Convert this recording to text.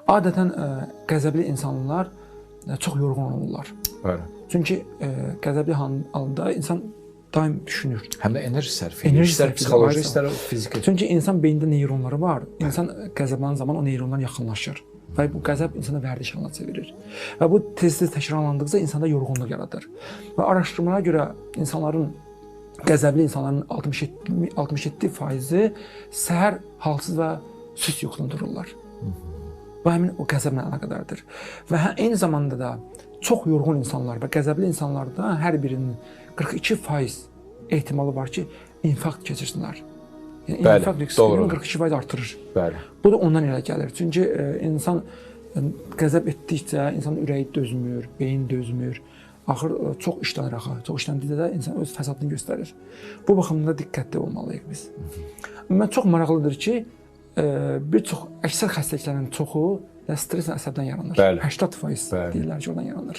Adətən qəzəbli insanlar çox yorğun olurlar. Bəli. Çünki qəzəbli halda insan daim düşünür. Həm də enerji sərf edir. Enerji İstər sərf edir, psixoloji, aynen. istər fiziki. Çünki insan beynində neyronları var. İnsan qəzəblənən zaman o neyronlar yaxınlaşır. Və bu qəzəb insana vərdiş halına çevirir. Və bu tez-tez təkrarlandıqca insanda yorğunluq yaradır. Və araşdırmalara görə qəzəbli insanların 67% səhər halsız və süst yuxudan dururlar. Bu həmin o qəzəblə əlaqədardır. Və eyni zamanda da çox yorğun insanlar və qəzəbli insanlarda hər birinin 42% ehtimalı var ki, infarkt keçirsinlər. Yəni, Bəli, infarkt riskini doğrudur. 42% artırır. Bəli. Bu da ondan elə gəlir. Çünki insan qəzəb etdikcə insanın ürəyi dözmür, beyin dözmür. Axır çox işlənir, çox işləndikcə də insan öz fəsadını göstərir. Bu baxımdan da diqqətli olmalıyıq biz. Mən çox maraqlıdır ki, bir çox əksər xəstəliklərin çoxu stress və əsəbdən yaranır. Bəli. 80% deyirlər ki, oradan yaranır.